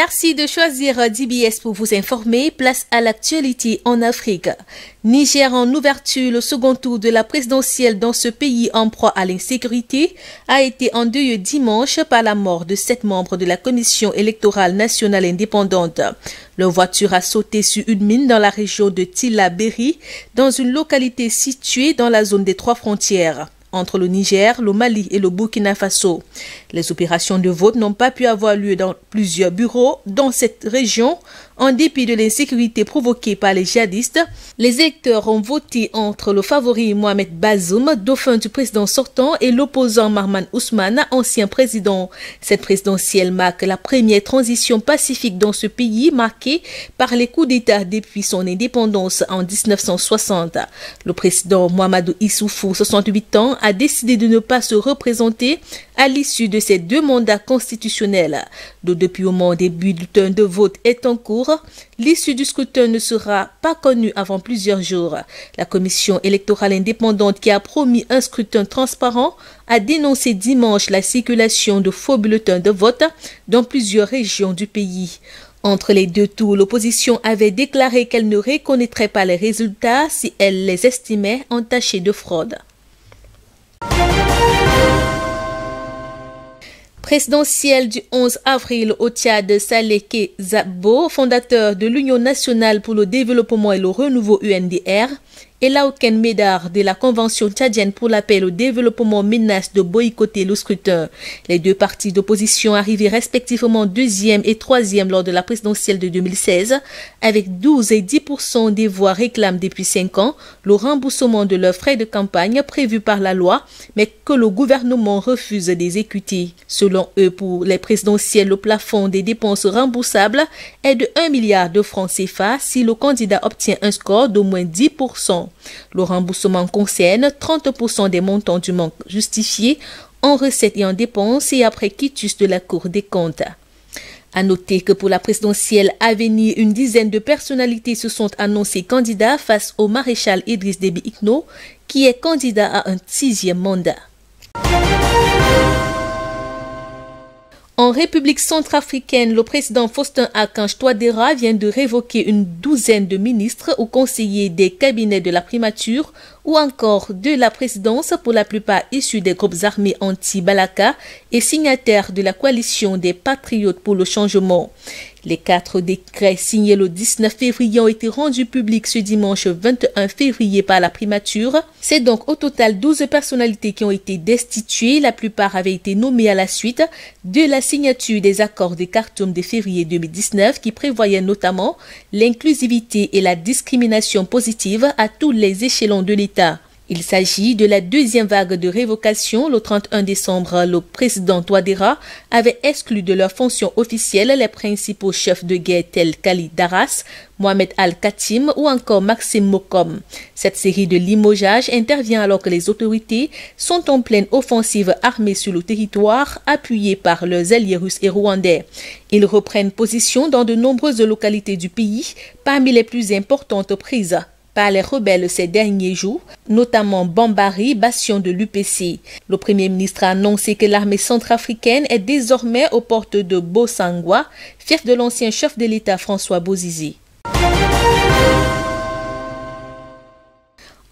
Merci de choisir DBS pour vous informer. Place à l'actualité en Afrique. Niger en ouverture, le second tour de la présidentielle dans ce pays en proie à l'insécurité a été endeuillé dimanche par la mort de 7 membres de la Commission électorale nationale indépendante. Leur voiture a sauté sur une mine dans la région de Tilla-Beri, dans une localité située dans la zone des 3 frontières entre le Niger, le Mali et le Burkina Faso. Les opérations de vote n'ont pas pu avoir lieu dans plusieurs bureaux dans cette région en dépit de l'insécurité provoquée par les djihadistes. Les électeurs ont voté entre le favori Mohamed Bazoum, dauphin du président sortant, et l'opposant Mahamat Ousmane, ancien président. Cette présidentielle marque la première transition pacifique dans ce pays, marquée par les coups d'État depuis son indépendance en 1960. Le président Mahamadou Issoufou, 68 ans, a décidé de ne pas se représenter à l'issue de ces 2 mandats constitutionnels. Le dépouillement des bulletins de vote est en cours. L'issue du scrutin ne sera pas connue avant plusieurs jours. La commission électorale indépendante, qui a promis un scrutin transparent, a dénoncé dimanche la circulation de faux bulletins de vote dans plusieurs régions du pays. Entre les 2 tours, l'opposition avait déclaré qu'elle ne reconnaîtrait pas les résultats si elle les estimait entachés de fraude. Présidentielle du 11 avril au Tchad, Saleh Zabo, fondateur de l'Union nationale pour le développement et le renouveau UNDR, et Laouken Médard de la Convention tchadienne pour la paix et le développement menacent de boycotter le scrutin. Les 2 partis d'opposition arrivés respectivement 2e et 3e lors de la présidentielle de 2016, avec 12 et 10% des voix, réclament depuis 5 ans le remboursement de leurs frais de campagne prévus par la loi, mais que le gouvernement refuse d'exécuter. Selon eux, pour les présidentielles, le plafond des dépenses remboursables est de 1 milliard de francs CFA si le candidat obtient un score d'au moins 10%. Le remboursement concerne 30% des montants du manque justifié en recettes et en dépenses et après quitus de la Cour des comptes. À noter que pour la présidentielle à venir, une dizaine de personnalités se sont annoncées candidats face au maréchal Idriss Déby Itno, qui est candidat à un 6e mandat. En République centrafricaine, le président Faustin-Archange Touadéra vient de révoquer une douzaine de ministres ou conseillers des cabinets de la primature ou encore de la présidence, pour la plupart issus des groupes armés anti-Balaka et signataires de la coalition des patriotes pour le changement. Les 4 décrets signés le 19 février ont été rendus publics ce dimanche 21 février par la primature. C'est donc au total 12 personnalités qui ont été destituées. La plupart avaient été nommées à la suite de la signature des accords de Khartoum de février 2019 qui prévoyaient notamment l'inclusivité et la discrimination positive à tous les échelons de l'État. Il s'agit de la 2e vague de révocation. Le 31 décembre, le président Touadéra avait exclu de leurs fonctions officielles les principaux chefs de guerre tels qu'Ali Daras, Mohamed Al-Khatim ou encore Maxime Mokom. Cette série de limogeages intervient alors que les autorités sont en pleine offensive armée sur le territoire, appuyées par leurs alliés russes et rwandais. Ils reprennent position dans de nombreuses localités du pays, parmi les plus importantes prises par les rebelles ces derniers jours, notamment Bambari, bastion de l'UPC. Le Premier ministre a annoncé que l'armée centrafricaine est désormais aux portes de Bosangwa, fief de l'ancien chef de l'État François Bozizé.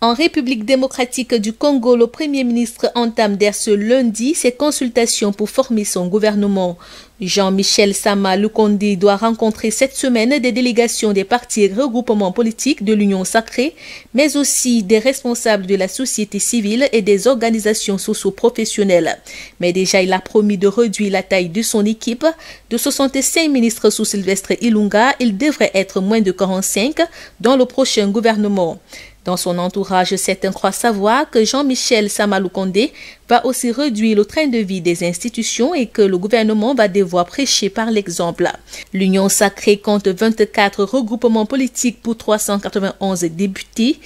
En République démocratique du Congo, le Premier ministre entame dès ce lundi ses consultations pour former son gouvernement. Jean-Michel Sama Lukonde doit rencontrer cette semaine des délégations des partis et regroupements politiques de l'Union sacrée, mais aussi des responsables de la société civile et des organisations socio-professionnelles. Mais déjà, il a promis de réduire la taille de son équipe. De 65 ministres sous Sylvestre Ilunga, il devrait être moins de 45 dans le prochain gouvernement. Dans son entourage, certains croient savoir que Jean-Michel Sama Lukonde va aussi réduire le train de vie des institutions et que le gouvernement va devoir prêcher par l'exemple. L'Union sacrée compte 24 regroupements politiques pour 391 députés.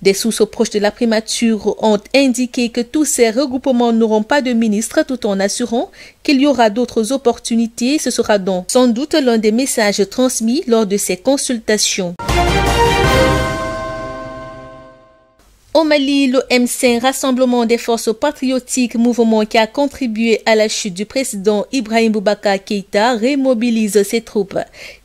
Des sources proches de la primature ont indiqué que tous ces regroupements n'auront pas de ministre, tout en assurant qu'il y aura d'autres opportunités. Ce sera donc sans doute l'un des messages transmis lors de ces consultations. Au Mali, l'OMC, Rassemblement des forces patriotiques, mouvement qui a contribué à la chute du président Ibrahim Boubacar Keïta, remobilise ses troupes.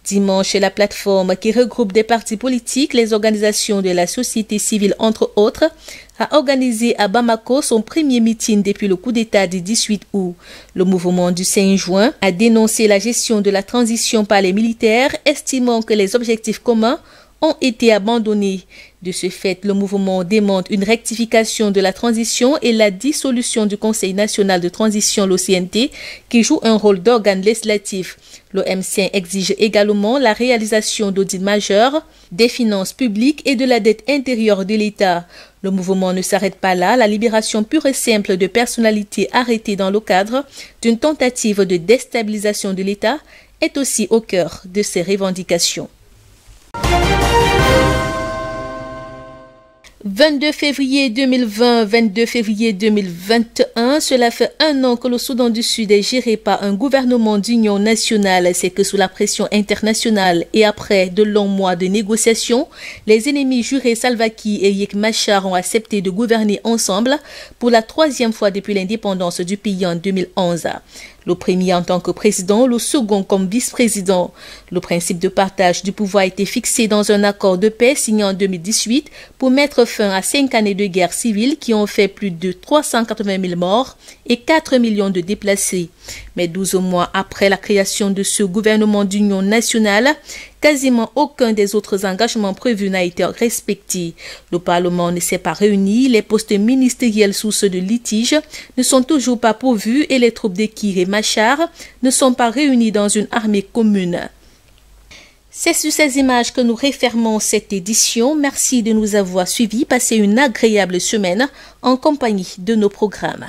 Dimanche, la plateforme qui regroupe des partis politiques, les organisations de la société civile entre autres, a organisé à Bamako son premier meeting depuis le coup d'État du 18 août. Le mouvement du 5 juin a dénoncé la gestion de la transition par les militaires, estimant que les objectifs communs ont été abandonnés. De ce fait, le mouvement demande une rectification de la transition et la dissolution du Conseil national de transition, l'OCNT, qui joue un rôle d'organe législatif. L'OMC exige également la réalisation d'audits majeurs, des finances publiques et de la dette intérieure de l'État. Le mouvement ne s'arrête pas là. La libération pure et simple de personnalités arrêtées dans le cadre d'une tentative de déstabilisation de l'État est aussi au cœur de ses revendications. 22 février 2020, 22 février 2021, cela fait un an que le Soudan du Sud est géré par un gouvernement d'union nationale. C'est que sous la pression internationale et après de longs mois de négociations, les ennemis jurés Salva Kiir et Riek Machar ont accepté de gouverner ensemble pour la troisième fois depuis l'indépendance du pays en 2011. Le premier en tant que président, le second comme vice-président. Le principe de partage du pouvoir a été fixé dans un accord de paix signé en 2018 pour mettre fin à 5 années de guerre civile qui ont fait plus de 380 000 morts et 4 millions de déplacés. Mais 12 mois après la création de ce gouvernement d'union nationale, quasiment aucun des autres engagements prévus n'a été respecté. Le Parlement ne s'est pas réuni, les postes ministériels sources de litige ne sont toujours pas pourvus et les troupes de Kiir et Machar ne sont pas réunies dans une armée commune. C'est sur ces images que nous refermons cette édition. Merci de nous avoir suivis. Passez une agréable semaine en compagnie de nos programmes.